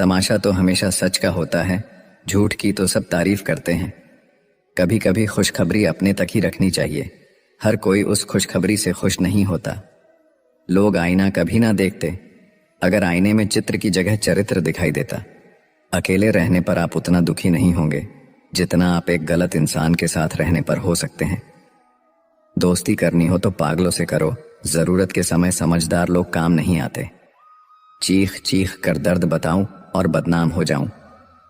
तमाशा तो हमेशा सच का होता है, झूठ की तो सब तारीफ करते हैं। कभी कभी खुशखबरी अपने तक ही रखनी चाहिए। हर कोई उस खुशखबरी से खुश नहीं होता। लोग आईना कभी ना देखते। अगर आईने में चित्र की जगह चरित्र दिखाई देता, अकेले रहने पर आप उतना दुखी नहीं होंगे जितना आप एक गलत इंसान के साथ रहने पर हो सकते हैं। दोस्ती करनी हो तो पागलों से करो, जरूरत के समय समझदार लोग काम नहीं आते। चीख चीख कर दर्द बताऊं और बदनाम हो जाऊं,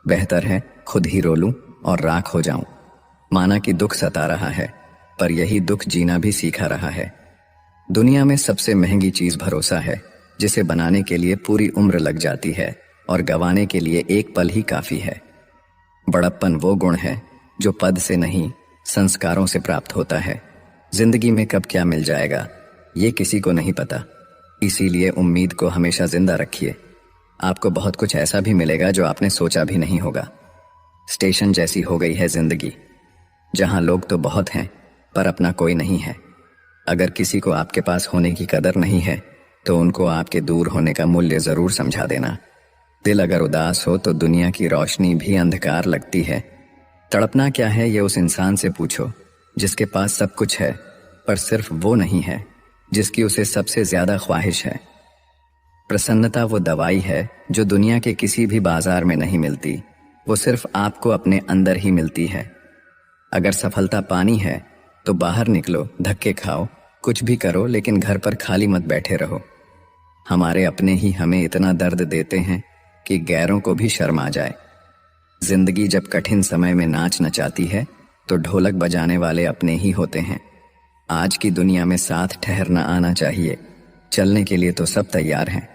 बेहतर है खुद ही रो लूं और राख हो जाऊं। माना कि दुख सता रहा है, पर यही दुख जीना भी सीखा रहा है। दुनिया में सबसे महंगी चीज भरोसा है, जिसे बनाने के लिए पूरी उम्र लग जाती है और गंवाने के लिए एक पल ही काफी है। बड़प्पन वो गुण है जो पद से नहीं, संस्कारों से प्राप्त होता है। जिंदगी में कब क्या मिल जाएगा ये किसी को नहीं पता, इसीलिए उम्मीद को हमेशा जिंदा रखिए। आपको बहुत कुछ ऐसा भी मिलेगा जो आपने सोचा भी नहीं होगा। स्टेशन जैसी हो गई है जिंदगी, जहां लोग तो बहुत हैं पर अपना कोई नहीं है। अगर किसी को आपके पास होने की कदर नहीं है तो उनको आपके दूर होने का मूल्य जरूर समझा देना। दिल अगर उदास हो तो दुनिया की रोशनी भी अंधकार लगती है। तड़पना क्या है ये उस इंसान से पूछो जिसके पास सब कुछ है, पर सिर्फ वो नहीं है जिसकी उसे सबसे ज्यादा ख्वाहिश है। प्रसन्नता वो दवाई है जो दुनिया के किसी भी बाजार में नहीं मिलती, वो सिर्फ आपको अपने अंदर ही मिलती है। अगर सफलता पानी है तो बाहर निकलो, धक्के खाओ, कुछ भी करो, लेकिन घर पर खाली मत बैठे रहो। हमारे अपने ही हमें इतना दर्द देते हैं कि गैरों को भी शर्म आ जाए। जिंदगी जब कठिन समय में नाच नचाती है तो ढोलक बजाने वाले अपने ही होते हैं। आज की दुनिया में साथ ठहरना आना चाहिए, चलने के लिए तो सब तैयार हैं।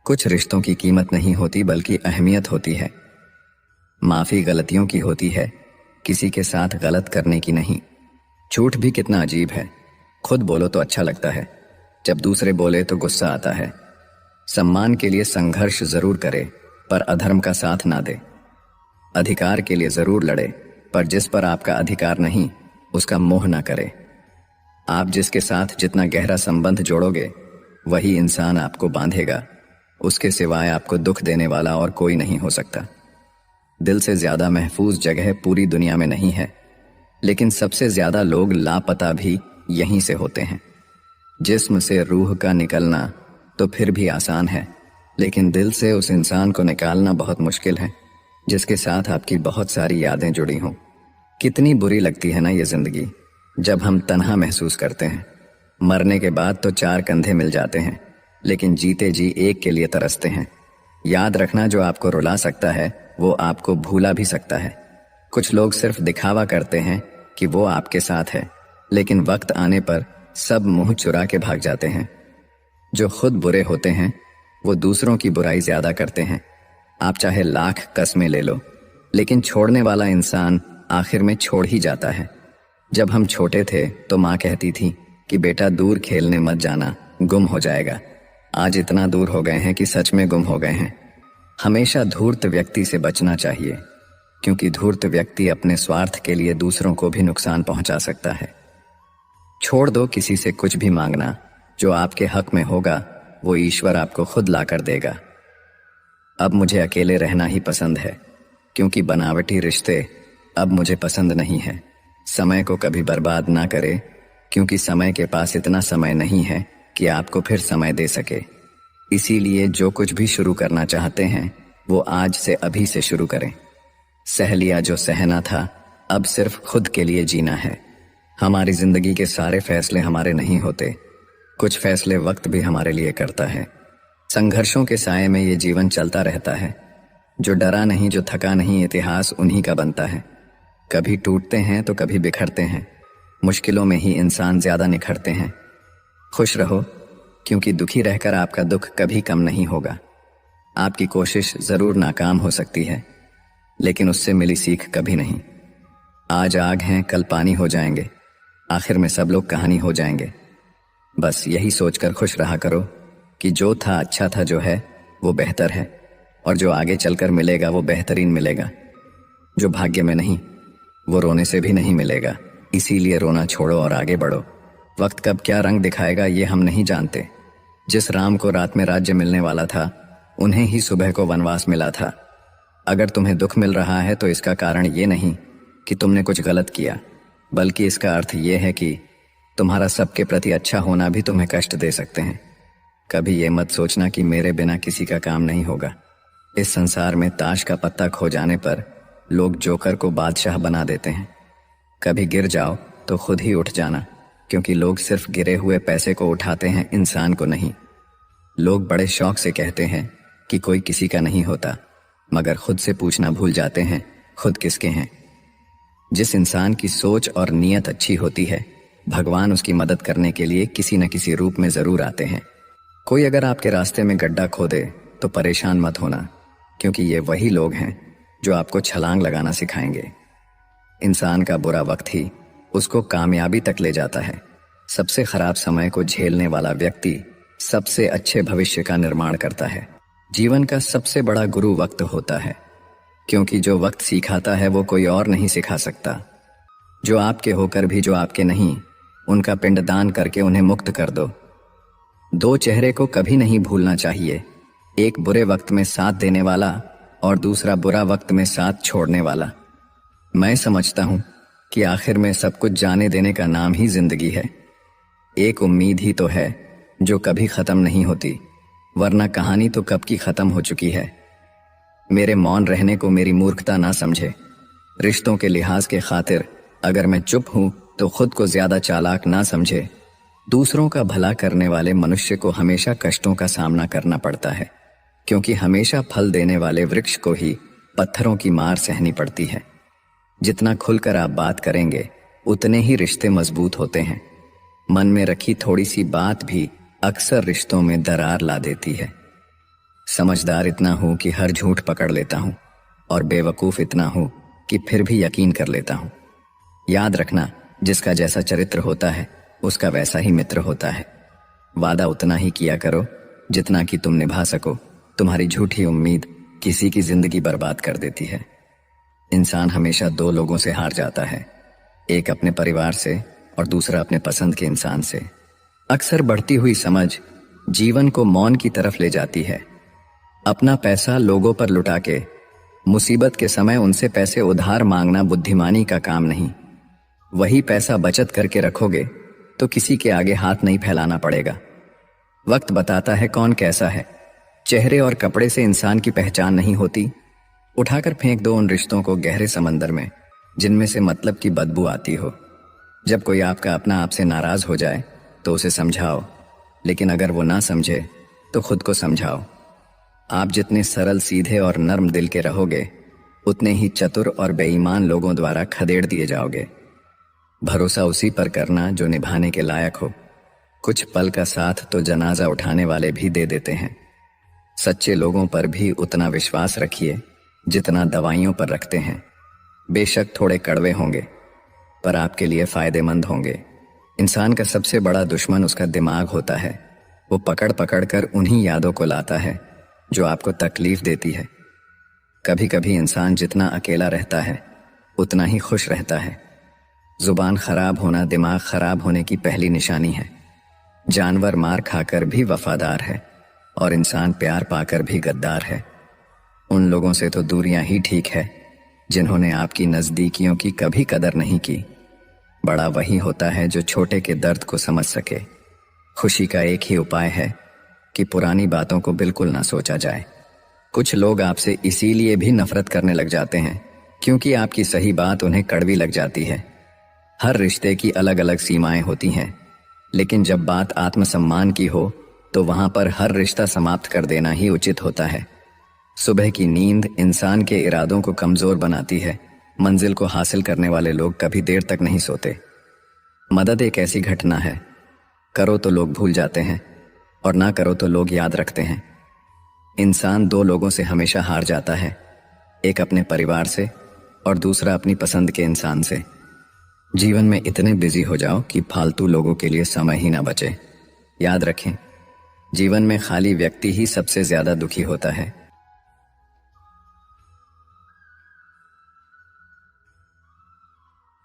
कुछ रिश्तों की कीमत नहीं होती बल्कि अहमियत होती है। माफी गलतियों की होती है, किसी के साथ गलत करने की नहीं। झूठ भी कितना अजीब है, खुद बोलो तो अच्छा लगता है, जब दूसरे बोले तो गुस्सा आता है। सम्मान के लिए संघर्ष जरूर करे पर अधर्म का साथ ना दे। अधिकार के लिए जरूर लड़े पर जिस पर आपका अधिकार नहीं उसका मोह ना करे। आप जिसके साथ जितना गहरा संबंध जोड़ोगे वही इंसान आपको बांधेगा। उसके सिवाय आपको दुख देने वाला और कोई नहीं हो सकता। दिल से ज्यादा महफूज जगह पूरी दुनिया में नहीं है, लेकिन सबसे ज्यादा लोग लापता भी यहीं से होते हैं। जिस्म से रूह का निकलना तो फिर भी आसान है, लेकिन दिल से उस इंसान को निकालना बहुत मुश्किल है जिसके साथ आपकी बहुत सारी यादें जुड़ी हों। कितनी बुरी लगती है ना ये जिंदगी, जब हम तन्हा महसूस करते हैं। मरने के बाद तो चार कंधे मिल जाते हैं, लेकिन जीते जी एक के लिए तरसते हैं। याद रखना, जो आपको रुला सकता है वो आपको भूला भी सकता है। कुछ लोग सिर्फ दिखावा करते हैं कि वो आपके साथ है, लेकिन वक्त आने पर सब मुंह चुरा के भाग जाते हैं। जो खुद बुरे होते हैं वो दूसरों की बुराई ज्यादा करते हैं। आप चाहे लाख कस्में ले लो, लेकिन छोड़ने वाला इंसान आखिर में छोड़ ही जाता है। जब हम छोटे थे तो माँ कहती थी कि बेटा दूर खेलने मत जाना, गुम हो जाएगा। आज इतना दूर हो गए हैं कि सच में गुम हो गए हैं। हमेशा धूर्त व्यक्ति से बचना चाहिए, क्योंकि धूर्त व्यक्ति अपने स्वार्थ के लिए दूसरों को भी नुकसान पहुंचा सकता है। छोड़ दो किसी से कुछ भी मांगना, जो आपके हक में होगा वो ईश्वर आपको खुद लाकर देगा। अब मुझे अकेले रहना ही पसंद है, क्योंकि बनावटी रिश्ते अब मुझे पसंद नहीं है। समय को कभी बर्बाद ना करे, क्योंकि समय के पास इतना समय नहीं है कि आपको फिर समय दे सके। इसीलिए जो कुछ भी शुरू करना चाहते हैं वो आज से अभी से शुरू करें। सह लिया जो सहना था, अब सिर्फ खुद के लिए जीना है। हमारी जिंदगी के सारे फैसले हमारे नहीं होते, कुछ फैसले वक्त भी हमारे लिए करता है। संघर्षों के साए में ये जीवन चलता रहता है। जो डरा नहीं, जो थका नहीं, इतिहास उन्हीं का बनता है। कभी टूटते हैं तो कभी बिखरते हैं, मुश्किलों में ही इंसान ज्यादा निखरते हैं। खुश रहो, क्योंकि दुखी रहकर आपका दुख कभी कम नहीं होगा। आपकी कोशिश जरूर नाकाम हो सकती है, लेकिन उससे मिली सीख कभी नहीं। आज आग हैं कल पानी हो जाएंगे, आखिर में सब लोग कहानी हो जाएंगे। बस यही सोचकर खुश रहा करो कि जो था अच्छा था, जो है वो बेहतर है, और जो आगे चलकर मिलेगा वो बेहतरीन मिलेगा। जो भाग्य में नहीं वो रोने से भी नहीं मिलेगा। इसीलिए रोना छोड़ो और आगे बढ़ो। वक्त कब क्या रंग दिखाएगा ये हम नहीं जानते। जिस राम को रात में राज्य मिलने वाला था उन्हें ही सुबह को वनवास मिला था। अगर तुम्हें दुख मिल रहा है तो इसका कारण ये नहीं कि तुमने कुछ गलत किया, बल्कि इसका अर्थ ये है कि तुम्हारा सबके प्रति अच्छा होना भी तुम्हें कष्ट दे सकते हैं। कभी ये मत सोचना कि मेरे बिना किसी का काम नहीं होगा। इस संसार में ताश का पत्ता खो जाने पर लोग जोकर को बादशाह बना देते हैं। कभी गिर जाओ तो खुद ही उठ जाना, क्योंकि लोग सिर्फ गिरे हुए पैसे को उठाते हैं, इंसान को नहीं। लोग बड़े शौक से कहते हैं कि कोई किसी का नहीं होता, मगर खुद से पूछना भूल जाते हैं खुद किसके हैं। जिस इंसान की सोच और नीयत अच्छी होती है, भगवान उसकी मदद करने के लिए किसी न किसी रूप में जरूर आते हैं। कोई अगर आपके रास्ते में गड्ढा खोदे तो परेशान मत होना, क्योंकि ये वही लोग हैं जो आपको छलांग लगाना सिखाएंगे। इंसान का बुरा वक्त ही उसको कामयाबी तक ले जाता है। सबसे खराब समय को झेलने वाला व्यक्ति सबसे अच्छे भविष्य का निर्माण करता है। जीवन का सबसे बड़ा गुरु वक्त होता है, क्योंकि जो वक्त सिखाता है वो कोई और नहीं सिखा सकता। जो आपके होकर भी जो आपके नहीं, उनका पिंडदान करके उन्हें मुक्त कर दो। दो चेहरे को कभी नहीं भूलना चाहिए, एक बुरे वक्त में साथ देने वाला और दूसरा बुरा वक्त में साथ छोड़ने वाला। मैं समझता हूं कि आखिर में सब कुछ जाने देने का नाम ही जिंदगी है। एक उम्मीद ही तो है जो कभी खत्म नहीं होती, वरना कहानी तो कब की खत्म हो चुकी है। मेरे मौन रहने को मेरी मूर्खता ना समझे। रिश्तों के लिहाज के खातिर अगर मैं चुप हूं तो खुद को ज्यादा चालाक ना समझे। दूसरों का भला करने वाले मनुष्य को हमेशा कष्टों का सामना करना पड़ता है, क्योंकि हमेशा फल देने वाले वृक्ष को ही पत्थरों की मार सहनी पड़ती है। जितना खुलकर आप बात करेंगे उतने ही रिश्ते मजबूत होते हैं। मन में रखी थोड़ी सी बात भी अक्सर रिश्तों में दरार ला देती है। समझदार इतना हूं कि हर झूठ पकड़ लेता हूं, और बेवकूफ इतना हूं कि फिर भी यकीन कर लेता हूं। याद रखना, जिसका जैसा चरित्र होता है उसका वैसा ही मित्र होता है। वादा उतना ही किया करो जितना कि तुम निभा सको। तुम्हारी झूठी उम्मीद किसी की जिंदगी बर्बाद कर देती है। इंसान हमेशा दो लोगों से हार जाता है, एक अपने परिवार से और दूसरा अपने पसंद के इंसान से। अक्सर बढ़ती हुई समझ जीवन को मौन की तरफ ले जाती है। अपना पैसा लोगों पर लुटा के मुसीबत के समय उनसे पैसे उधार मांगना बुद्धिमानी का काम नहीं। वही पैसा बचत करके रखोगे तो किसी के आगे हाथ नहीं फैलाना पड़ेगा। वक्त बताता है कौन कैसा है। चेहरे और कपड़े से इंसान की पहचान नहीं होती। उठाकर फेंक दो उन रिश्तों को गहरे समंदर में जिनमें से मतलब की बदबू आती हो। जब कोई आपका अपना आपसे नाराज हो जाए तो उसे समझाओ, लेकिन अगर वो ना समझे तो खुद को समझाओ। आप जितने सरल, सीधे और नर्म दिल के रहोगे, उतने ही चतुर और बेईमान लोगों द्वारा खदेड़ दिए जाओगे। भरोसा उसी पर करना जो निभाने के लायक हो। कुछ पल का साथ तो जनाजा उठाने वाले भी दे देते हैं। सच्चे लोगों पर भी उतना विश्वास रखिए जितना दवाइयों पर रखते हैं। बेशक थोड़े कड़वे होंगे, पर आपके लिए फायदेमंद होंगे। इंसान का सबसे बड़ा दुश्मन उसका दिमाग होता है। वो पकड़ पकड़ कर उन्हीं यादों को लाता है जो आपको तकलीफ देती है। कभी कभी इंसान जितना अकेला रहता है उतना ही खुश रहता है। जुबान खराब होना दिमाग खराब होने की पहली निशानी है। जानवर मार खाकर भी वफादार है और इंसान प्यार पाकर भी गद्दार है। उन लोगों से तो दूरियां ही ठीक है जिन्होंने आपकी नजदीकियों की कभी कदर नहीं की। बड़ा वही होता है जो छोटे के दर्द को समझ सके। खुशी का एक ही उपाय है कि पुरानी बातों को बिल्कुल ना सोचा जाए। कुछ लोग आपसे इसीलिए भी नफरत करने लग जाते हैं क्योंकि आपकी सही बात उन्हें कड़वी लग जाती है। हर रिश्ते की अलग अलग सीमाएं होती हैं, लेकिन जब बात आत्मसम्मान की हो तो वहां पर हर रिश्ता समाप्त कर देना ही उचित होता है। सुबह की नींद इंसान के इरादों को कमजोर बनाती है। मंजिल को हासिल करने वाले लोग कभी देर तक नहीं सोते। मदद एक ऐसी घटना है, करो तो लोग भूल जाते हैं और ना करो तो लोग याद रखते हैं। इंसान दो लोगों से हमेशा हार जाता है, एक अपने परिवार से और दूसरा अपनी पसंद के इंसान से। जीवन में इतने बिजी हो जाओ कि फालतू लोगों के लिए समय ही ना बचे। याद रखें, जीवन में खाली व्यक्ति ही सबसे ज्यादा दुखी होता है।